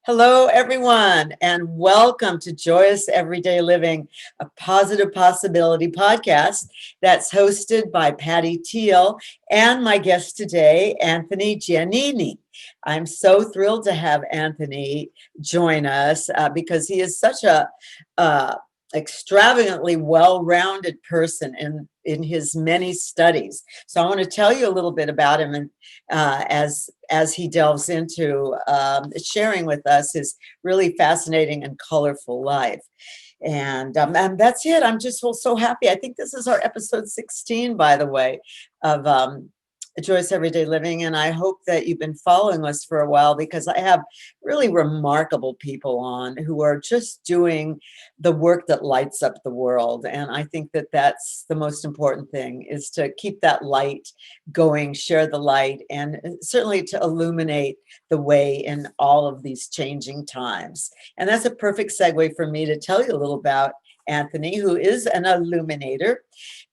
Hello, everyone, and welcome to Joyous Everyday Living, a positive possibility podcast that's hosted by Patty Teal and my guest today, Anthony Giannini. I'm so thrilled to have Anthony join us because he is such a extravagantly well-rounded person in his many studies. So I want to tell you a little bit about him, and as he delves into sharing with us his really fascinating and colorful life. And that's it. I'm just so happy. I think this is our episode 16, by the way, of Joyce Everyday Living. And I hope that you've been following us for a while, because I have really remarkable people on who are just doing the work that lights up the world. And I think that that's the most important thing, is to keep that light going, share the light, and certainly to illuminate the way in all of these changing times. And that's a perfect segue for me to tell you a little about Anthony, who is an illuminator,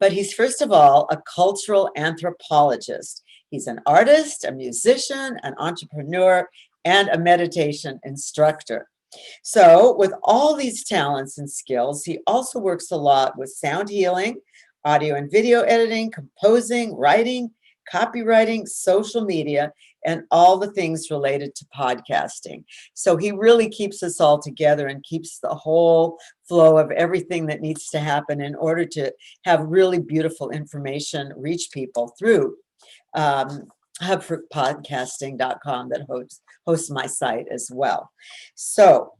but he's first of all a cultural anthropologist. He's an artist, a musician, an entrepreneur, and a meditation instructor. So, with all these talents and skills, he also works a lot with sound healing, audio and video editing, composing, writing, copywriting, social media, and all the things related to podcasting. So he really keeps us all together and keeps the whole flow of everything that needs to happen in order to have really beautiful information reach people through hubforpodcasting.com that hosts my site as well. So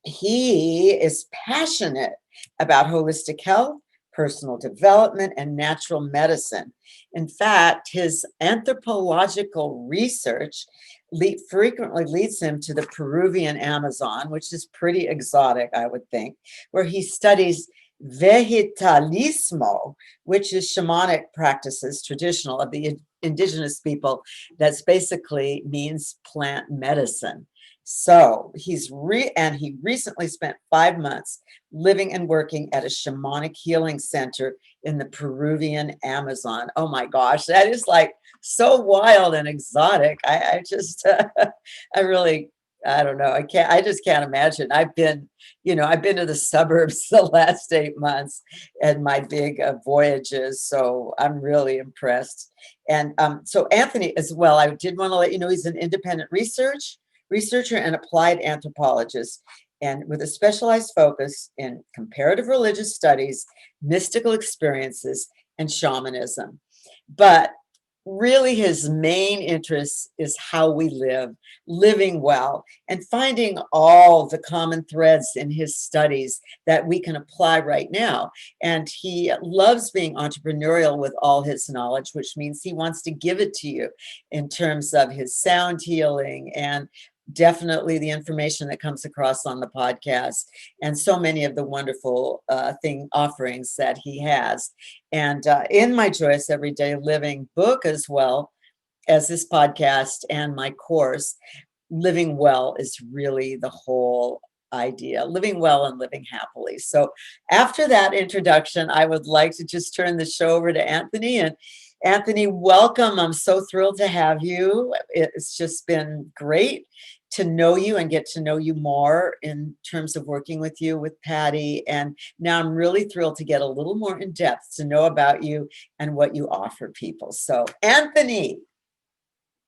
he is passionate about holistic health, personal development, and natural medicine. In fact, his anthropological research frequently leads him to the Peruvian Amazon, which is pretty exotic, I would think, where he studies vegetalismo, which is shamanic practices, traditional of the indigenous people. That's basically means plant medicine. So he recently spent 5 months living and working at a shamanic healing center in the Peruvian Amazon. Oh my gosh, that is like so wild and exotic. I just, I really, I don't know. I just can't imagine. I've been to the suburbs the last 8 months and my big voyages. So I'm really impressed. And so Anthony as well, I did want to let you know he's an independent researcher and applied anthropologist, and with a specialized focus in comparative religious studies, mystical experiences, and shamanism. But really his main interest is how we live, living well, and finding all the common threads in his studies that we can apply right now. And he loves being entrepreneurial with all his knowledge, which means he wants to give it to you in terms of his sound healing and definitely the information that comes across on the podcast, and so many of the wonderful offerings that he has. And in my Joyous Everyday Living book, as well as this podcast and my course, living well is really the whole idea, living well and living happily. So after that introduction, I would like to just turn the show over to Anthony. And Anthony, welcome. I'm so thrilled to have you. It's just been great to know you and get to know you more in terms of working with you with Patty. And now I'm really thrilled to get a little more in depth to know about you and what you offer people. So Anthony.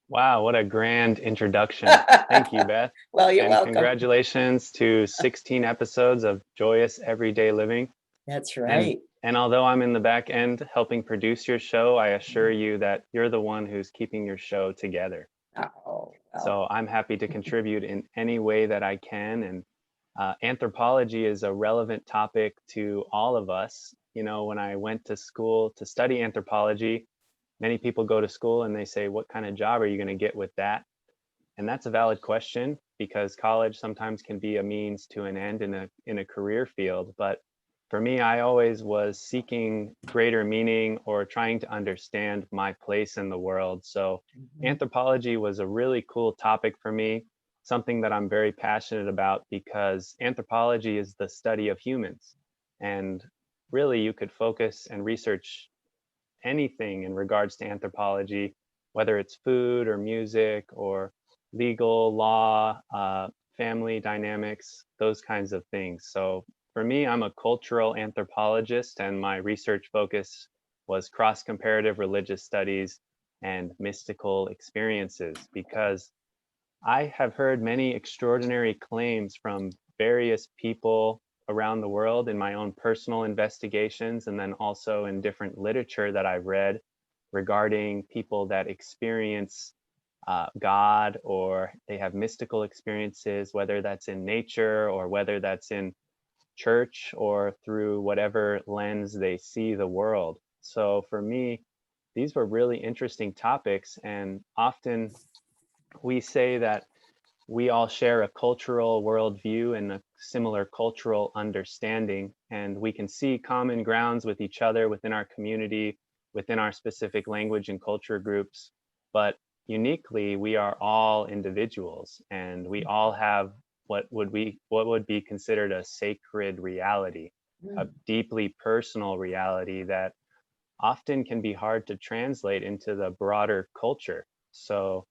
Wow, what a grand introduction. Thank you, Beth. Well, you're And welcome. congratulations to 16 episodes of Joyous Everyday Living. That's right. And although I'm in the back end helping produce your show, I assure you that you're the one who's keeping your show together. Oh, well. So I'm happy to contribute in any way that I can. And anthropology is a relevant topic to all of us. You know, when I went to school to study anthropology, many people go to school and they say, what kind of job are you going to get with that? And that's a valid question, because college sometimes can be a means to an end in a career field. But for me, I always was seeking greater meaning or trying to understand my place in the world. So anthropology was a really cool topic for me, something that I'm very passionate about, because anthropology is the study of humans. And really, you could focus and research anything in regards to anthropology, whether it's food or music or legal, law, family dynamics, those kinds of things. So for me, I'm a cultural anthropologist, and my research focus was cross comparative religious studies and mystical experiences, because I have heard many extraordinary claims from various people around the world in my own personal investigations, and then also in different literature that I've read regarding people that experience God, or they have mystical experiences, whether that's in nature or whether that's in church or through whatever lens they see the world. So for me, these were really interesting topics, and often we say that we all share a cultural worldview and a similar cultural understanding, and we can see common grounds with each other within our community, within our specific language and culture groups. But uniquely, we are all individuals, and we all have what would be considered a sacred reality, a Mm. deeply personal reality that often can be hard to translate into the broader culture. So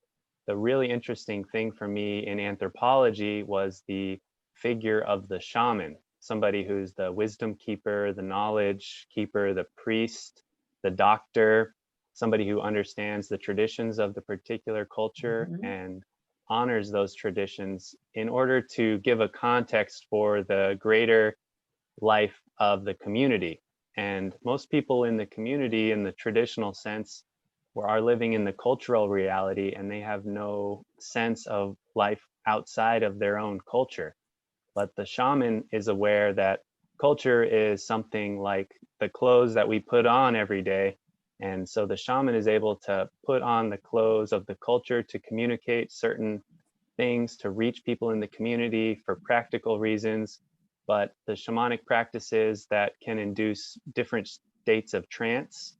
the really interesting thing for me in anthropology was the figure of the shaman, somebody who's the wisdom keeper, the knowledge keeper, the priest, the doctor, somebody who understands the traditions of the particular culture Mhm. and honors those traditions in order to give a context for the greater life of the community. And most people in the community, in the traditional sense, are living in the cultural reality, and they have no sense of life outside of their own culture. But the shaman is aware that culture is something like the clothes that we put on every day. And so the shaman is able to put on the clothes of the culture to communicate certain things, to reach people in the community for practical reasons. But the shamanic practices that can induce different states of trance.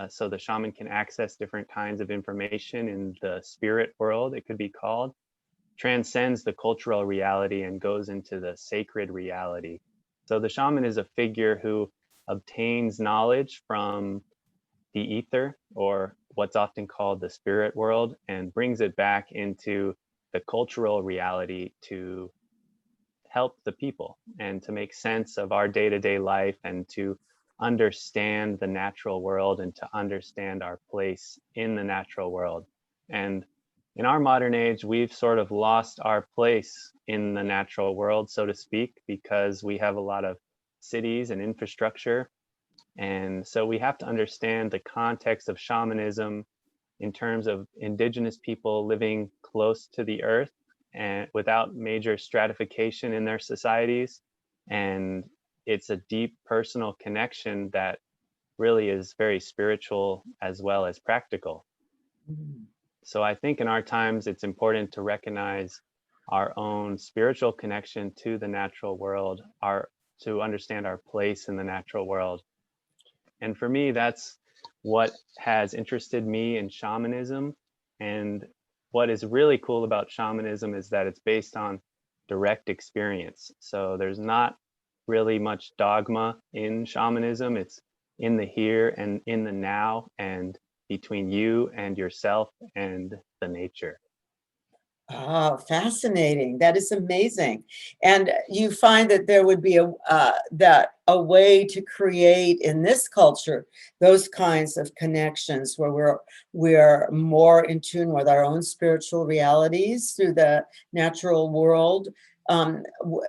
So the shaman can access different kinds of information in the spirit world, it could be called, transcends the cultural reality and goes into the sacred reality. So the shaman is a figure who obtains knowledge from the ether, or what's often called the spirit world, and brings it back into the cultural reality to help the people and to make sense of our day to day life and to understand the natural world and to understand our place in the natural world. And in our modern age, we've sort of lost our place in the natural world, so to speak, because we have a lot of cities and infrastructure. And so we have to understand the context of shamanism in terms of indigenous people living close to the earth and without major stratification in their societies. And it's a deep personal connection that really is very spiritual as well as practical. Mm. So I think in our times, it's important to recognize our own spiritual connection to the natural world, our to understand our place in the natural world. And for me, that's what has interested me in shamanism. And what is really cool about shamanism is that it's based on direct experience. So there's not really much dogma in shamanism. It's in the here and in the now, and between you and yourself and the nature. Oh, fascinating. That is amazing. And you find that there would be a way to create in this culture those kinds of connections where we're more in tune with our own spiritual realities through the natural world. Um, w-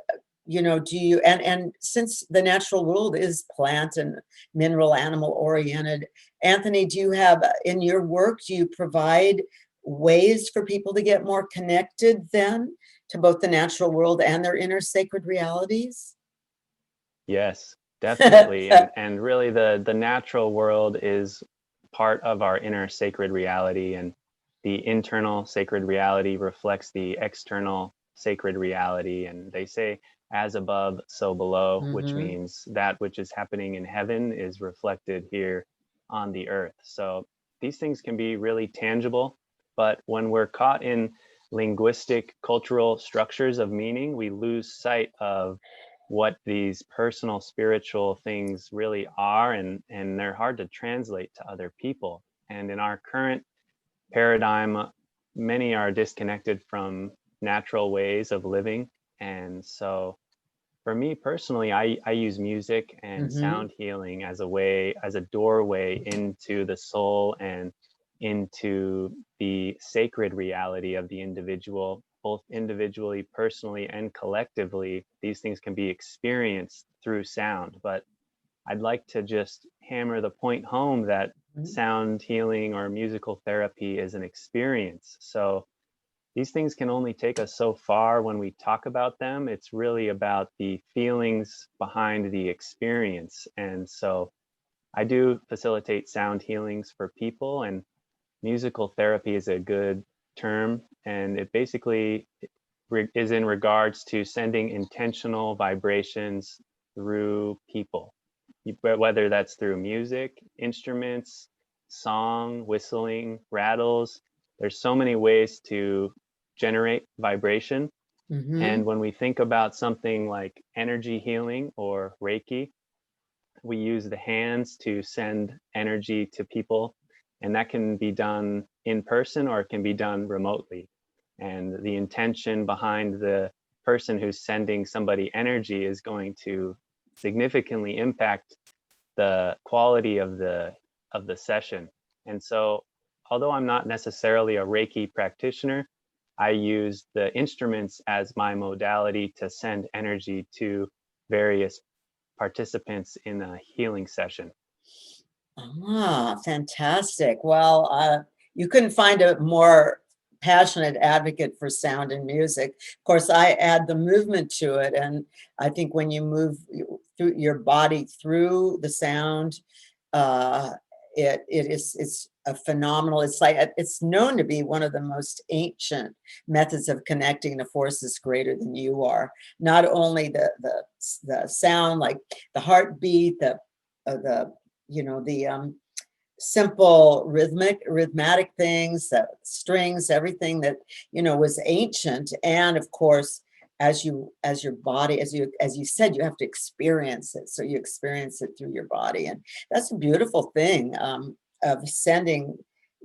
do you and since the natural world is plant and mineral animal oriented, Anthony, do you have in your work, do you provide ways for people to get more connected then to both the natural world and their inner sacred realities? Yes, definitely. And really the natural world is part of our inner sacred reality, and the internal sacred reality reflects the external sacred reality. And they say as above, so below, which Hmm. means that which is happening in heaven is reflected here on the earth. So these things can be really tangible, but when we're caught in linguistic cultural structures of meaning, we lose sight of what these personal spiritual things really are, and they're hard to translate to other people. And in our current paradigm, many are disconnected from natural ways of living. And so for me personally, I use music and Mm-hmm. sound healing as a way, as a doorway into the soul and into the sacred reality of the individual, both individually, personally, and collectively. These things can be experienced through sound. But I'd like to just hammer the point home that sound healing or musical therapy is an experience. So these things can only take us so far when we talk about them. It's really about the feelings behind the experience. And so I do facilitate sound healings for people, and musical therapy is a good term. And it basically is in regards to sending intentional vibrations through people, whether that's through music, instruments, song, whistling, rattles. There's so many ways to generate vibration. Mm-hmm. And when we think about something like energy healing or Reiki, we use the hands to send energy to people. And that can be done in person or it can be done remotely. And the intention behind the person who's sending somebody energy is going to significantly impact the quality of the session. And so, although I'm not necessarily a Reiki practitioner, I use the instruments as my modality to send energy to various participants in a healing session. Ah, fantastic. Well, you couldn't find a more passionate advocate for sound and music. Of course, I add the movement to it, and I think when you move through your body through the sound, uh, it's a phenomenal. It's like it's known to be one of the most ancient methods of connecting to forces greater than you are. Not only the sound, like the heartbeat, the the simple rhythmatic things, strings, everything that was ancient. And of course, as your body, as you said, you have to experience it, so you experience it through your body. And that's a beautiful thing, of sending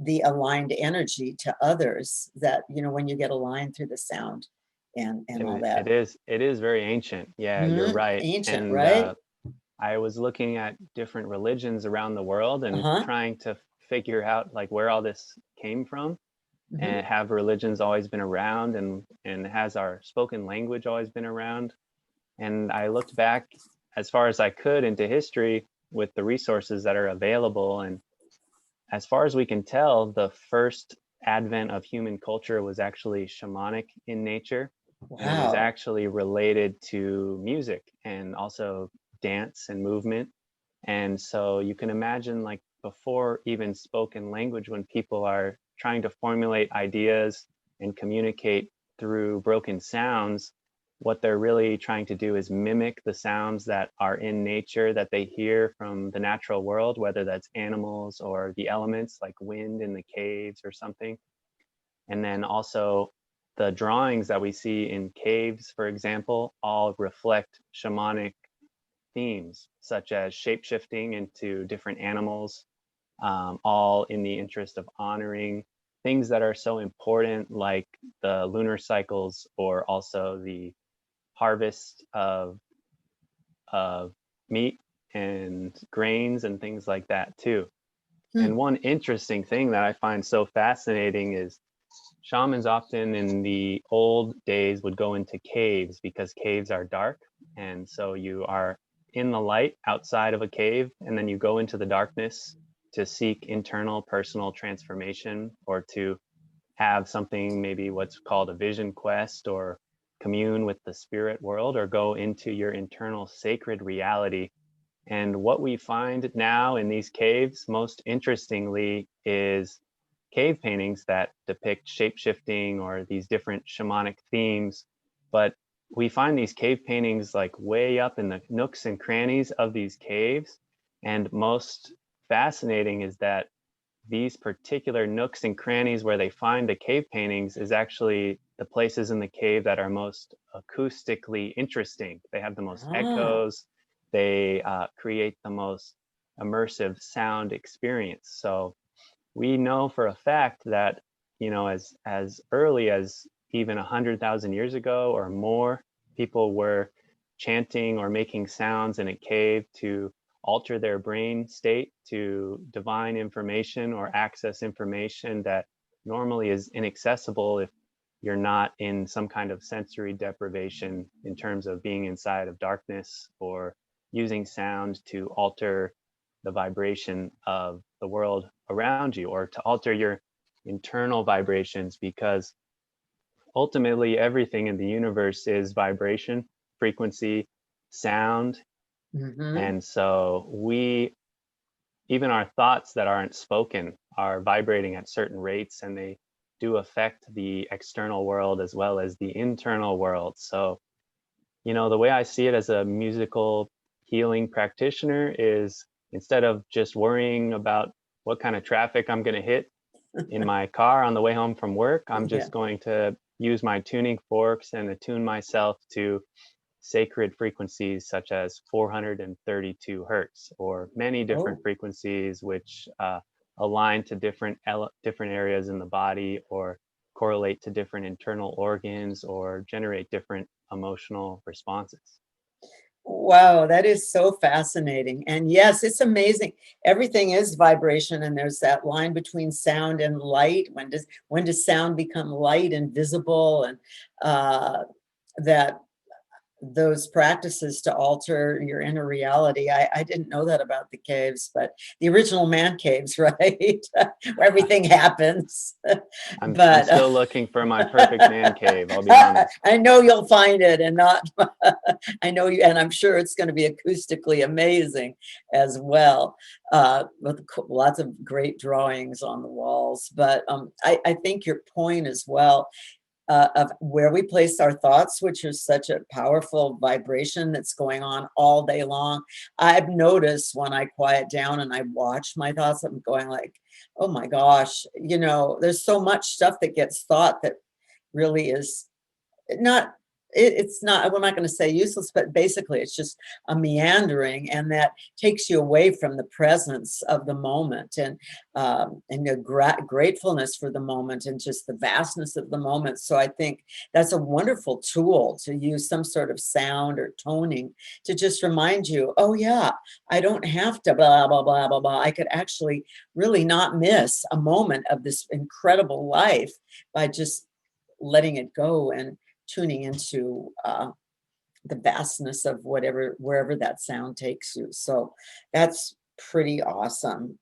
the aligned energy to others, that when you get aligned through the sound and all And that. it is very ancient. Yeah, you're right. Ancient, And right? I was looking at different religions around the world and Uh-huh. trying to figure out like where all this came from. Hmm. And have religions always been around, and has our spoken language always been around? And I looked back as far as I could into history with the resources that are available. And as far as we can tell, the first advent of human culture was actually shamanic in nature. And it was Wow. actually related to music and also dance and movement. And so you can imagine, like, before even spoken language, when people are trying to formulate ideas and communicate through broken sounds, what they're really trying to do is mimic the sounds that are in nature that they hear from the natural world, whether that's animals or the elements like wind in the caves or something. And then also the drawings that we see in caves, for example, all reflect shamanic themes, such as shapeshifting into different animals, all in the interest of honoring things that are so important, like the lunar cycles, or also the harvest of meat and grains and things like that too. Hmm. And one interesting thing that I find so fascinating is shamans often in the old days would go into caves because caves are dark. And so you are in the light outside of a cave, and then you go into the darkness to seek internal personal transformation, or to have something, maybe what's called a vision quest, or commune with the spirit world, or go into your internal sacred reality. And what we find now in these caves, most interestingly, is cave paintings that depict shape-shifting or these different shamanic themes. But we find these cave paintings like way up in the nooks and crannies of these caves. And most fascinating is that these particular nooks and crannies where they find the cave paintings is actually the places in the cave that are most acoustically interesting. They have the most Ah. echoes. They create the most immersive sound experience. So we know for a fact that as early as even 100,000 years ago or more, people were chanting or making sounds in a cave to alter their brain state to divine information or access information that normally is inaccessible if you're not in some kind of sensory deprivation in terms of being inside of darkness or using sound to alter the vibration of the world around you or to alter your internal vibrations, because ultimately everything in the universe is vibration, frequency, sound. Mm-hmm. And so even our thoughts that aren't spoken are vibrating at certain rates, and they do affect the external world as well as the internal world. So, the way I see it as a musical healing practitioner is, instead of just worrying about what kind of traffic I'm going to hit in my car on the way home from work, I'm Yeah. just going to use my tuning forks and attune myself to sacred frequencies such as 432 hertz or many different Oh. frequencies which align to different areas in the body or correlate to different internal organs or generate different emotional responses. Wow, that is so fascinating. And yes, it's amazing. Everything is vibration, and there's that line between sound and light. When does sound become light and visible? And uh, that those practices to alter your inner reality. I didn't know that about the caves, but the original man caves, right? Where everything happens. I'm But still looking for my perfect man cave, I'll be honest. I know you'll find it, and not, I know you, and I'm sure it's going to be acoustically amazing as well, with lots of great drawings on the walls. But I think your point as well, of where we place our thoughts, which is such a powerful vibration that's going on all day long. I've noticed when I quiet down and I watch my thoughts, I'm going like, oh my gosh, there's so much stuff that gets thought that really is not, it's not, we're not going to say useless, but basically it's just a meandering, and that takes you away from the presence of the moment, and the gratefulness for the moment and just the vastness of the moment. So I think that's a wonderful tool to use, some sort of sound or toning to just remind you, oh yeah, I don't have to blah blah blah blah blah. I could actually really not miss a moment of this incredible life by just letting it go and tuning into the vastness of wherever that sound takes you. So that's pretty awesome.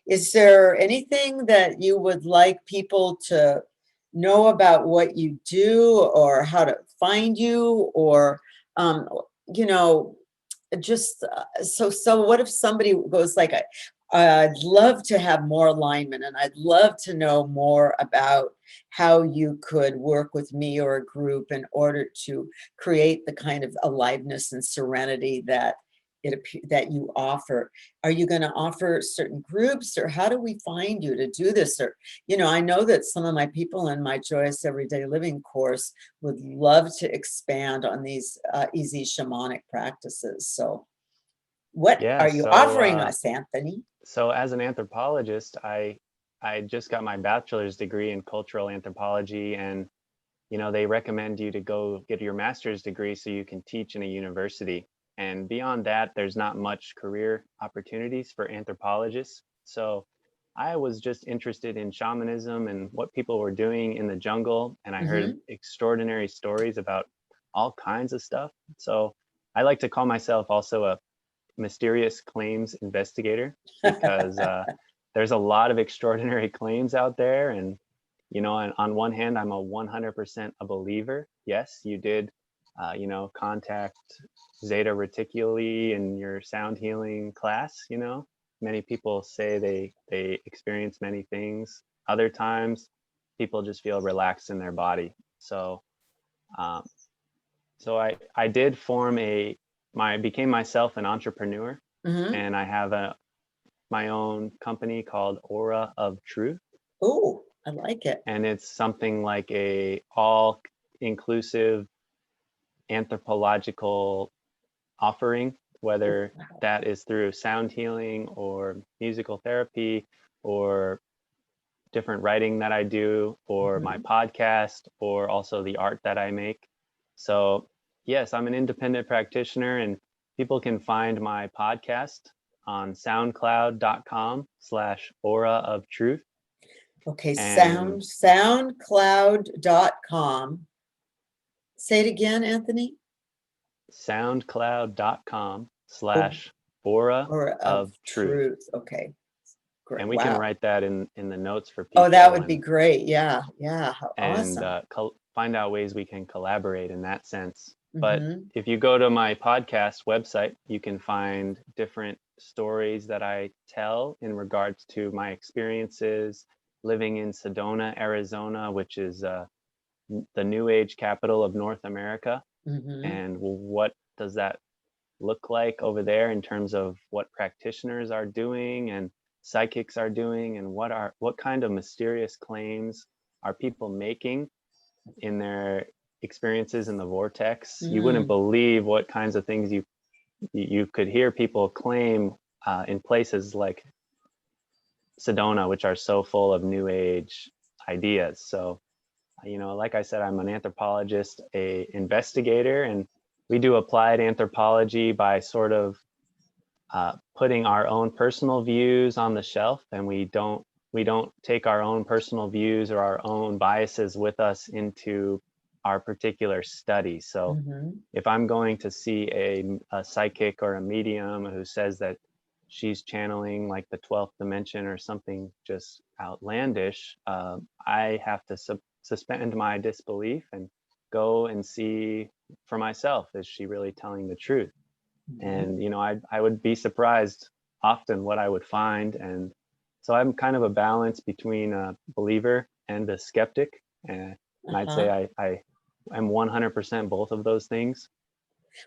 Is there anything that you would like people to know about what you do, or how to find you, or um, you know, just so what if somebody goes like, I'd love to have more alignment, and I'd love to know more about how you could work with me or a group in order to create the kind of aliveness and serenity that that you offer. Are you going to offer certain groups, or how do we find you to do this? Or, I know that some of my people in my Joyous Everyday Living course would love to expand on these easy shamanic practices. So what Yeah, are you offering us, Anthony? so as an anthropologist, I just got my bachelor's degree in cultural anthropology, and they recommend you to go get your master's degree so you can teach in a university. And beyond that, there's not much career opportunities for anthropologists. So I was just interested in shamanism and what people were doing in the jungle, and I heard Hmm. extraordinary stories about all kinds of stuff. So I like to call myself also a mysterious claims investigator, because there's a lot of extraordinary claims out there. And on one hand, I'm a 100% a believer. Yes, you did contact zeta reticuli in your sound healing class. Many people say they experience many things. Other times people just feel relaxed in their body. Um, so I did form became myself an entrepreneur, Hmm. and I have my own company called Aura of Truth, Oh, I like it. and it's something like a all inclusive anthropological offering, whether Wow. that is through sound healing or musical therapy or different writing that I do, or my podcast, or also the art that I make. So yes, I'm an independent practitioner, and people can find my podcast on soundcloud.com/aura of truth. Okay, And soundcloud.com. Say it again, Anthony. soundcloud.com Oh, slash aura or of of truth. truth. Okay, great. And we can Wow. write that in the notes for Oh, that people, would be great. Yeah, yeah. How and awesome. find out ways we can collaborate in that sense. But Mm-hmm. if you go to my podcast website, you can find different stories that I tell in regards to my experiences living in Sedona, Arizona, which is the New Age capital of North America. Mm-hmm. And what does that look like over there in terms of what practitioners are doing and psychics are doing, and what kind of mysterious claims are people making in their experiences in the vortex. You wouldn't Mm. believe what kinds of things you could hear people claim in places like Sedona, which are so full of new age ideas. So like I said, I'm an anthropologist, a investigator, and we do applied anthropology by sort of putting our own personal views on the shelf, and we don't take our own personal views or our own biases with us into our particular study. So Mm-hmm. if I'm going to see a psychic or a medium who says that she's channeling like the 12th dimension or something just outlandish, I have to suspend my disbelief and go and see for myself, is she really telling the truth? Mm-hmm. And I would be surprised often what I would find. And so I'm kind of a balance between a believer and a skeptic, and I'd say Uh-huh. I am 100% both of those things.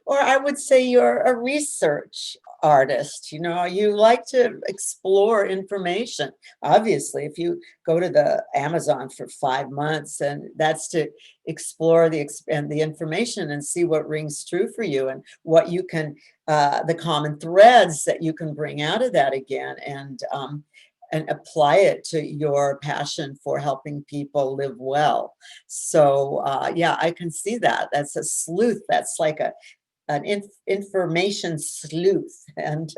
Or I would say you're a research artist. You like to explore information. Obviously, if you go to the Amazon for 5 months, and that's to explore and the information and see what rings true for you, and what you can, the common threads that you can bring out of that again, and apply it to your passion for helping people live well. So yeah, I can see that. That's a sleuth. That's like an information sleuth, and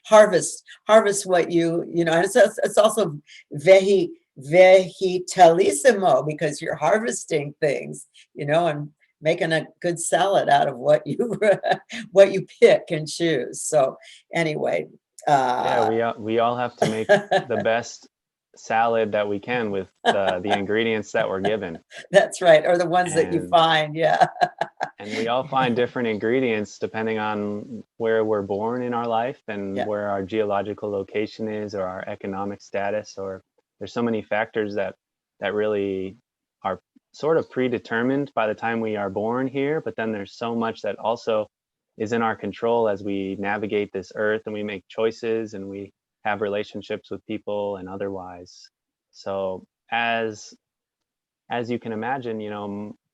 harvest what and it's also vegetalissimo, because you're harvesting things, and making a good salad out of what you what you pick and choose. So anyway, Yeah, uh we all have to make the best salad that we can with the ingredients that we're given. that's right, or the ones that you and find. Yeah. and we all find different ingredients depending on where we're born in our life and Yeah. where our geological location is, or our economic status, or there's so many factors that really are sort of predetermined by the time we are born here. But then there's so much that also is in our control as we navigate this earth, and we make choices, and we have relationships with people and otherwise. So as you can imagine,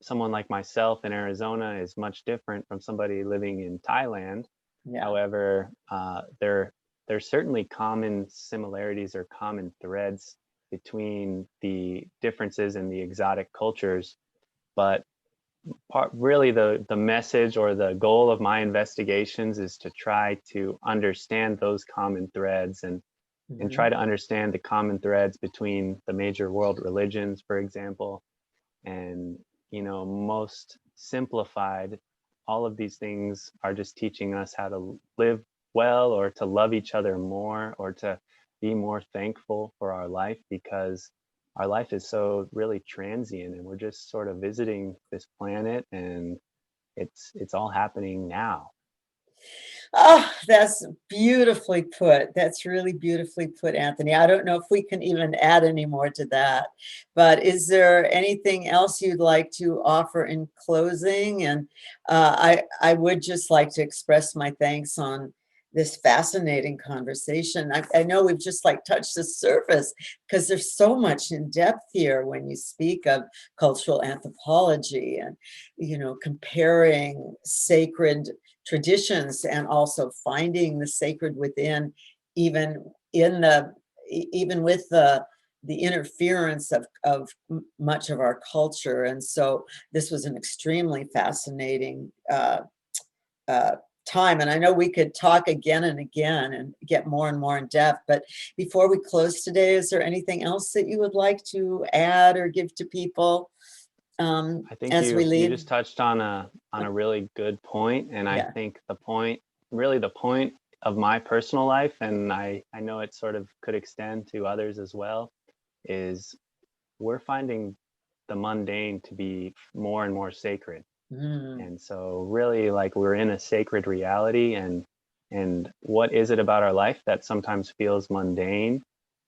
someone like myself in Arizona is much different from somebody living in Thailand. Yeah. However, there's certainly common similarities or common threads between the differences in the exotic cultures. But really, the message or the goal of my investigations is to try to understand those common threads, and try Mhm. to understand the common threads between the major world religions, for example. And most simplified, all of these things are just teaching us how to live well, or to love each other more, or to be more thankful for our life, because our life is so really transient, and we're just sort of visiting this planet, and it's all happening now. Oh, that's beautifully put. That's really beautifully put, Anthony. I don't know if we can even add any more to that, but is there anything else you'd like to offer in closing? And I would just like to express my thanks on this fascinating conversation. I know we've just like touched the surface, because there's so much in depth here when you speak of cultural anthropology, and comparing sacred traditions, and also finding the sacred within, even in the even with the the interference of much of our culture. And so this was an extremely fascinating time. And I know we could talk again and again and get more and more in depth. But before we close today, is there anything else that you would like to add or give to people I think as we you leave? just touched on a really good point, and I Yeah. think the point of my personal life, and I know it sort of could extend to others as well, is we're finding the mundane to be more and more sacred. Mm. And so really, like, we're in a sacred reality, and what is it about our life that sometimes feels mundane,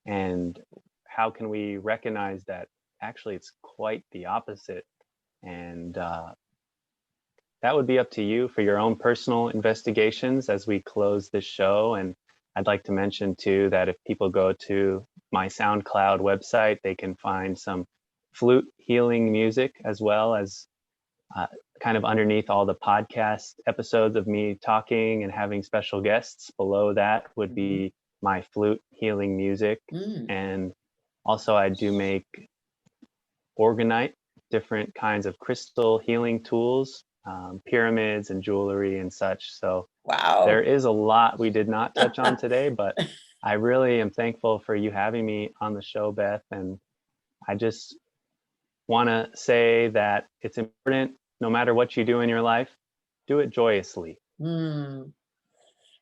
and how can we recognize that actually it's quite the opposite? And that would be up to you for your own personal investigations as we close this show. And I'd like to mention too that if people go to my SoundCloud website, they can find some flute healing music, as well as kind of underneath all the podcast episodes of me talking and having special guests. Below that would be my flute healing music. And also I do make organite, different kinds of crystal healing tools, pyramids and jewelry and such. So Wow. there is a lot we did not touch on today, but I really am thankful for you having me on the show, Beth. And I just want to say that it's important, no matter what you do in your life, do it joyously.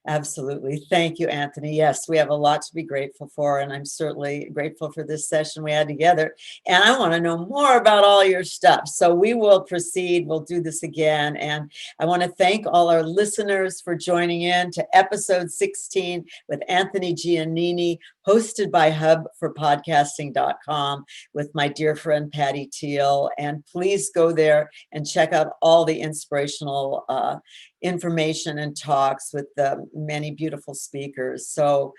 Absolutely. Thank you, Anthony. Yes, we have a lot to be grateful for, and I'm certainly grateful for this session we had together. And I want to know more about all your stuff. So we will proceed. We'll do this again. And I want to thank all our listeners for joining in to episode 16 with Anthony Giannini, hosted by hubforpodcasting.com with my dear friend Patty Teal. And please go there and check out all the inspirational information and talks with the many beautiful speakers. So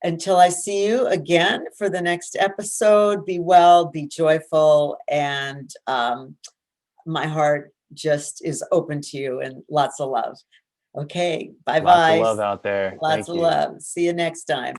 until I see you again for the next episode, be well, be joyful, and my heart just is open to you, and lots of love. Okay, bye-bye. Lots of love out there. Lots Thank of you. love. See you next time.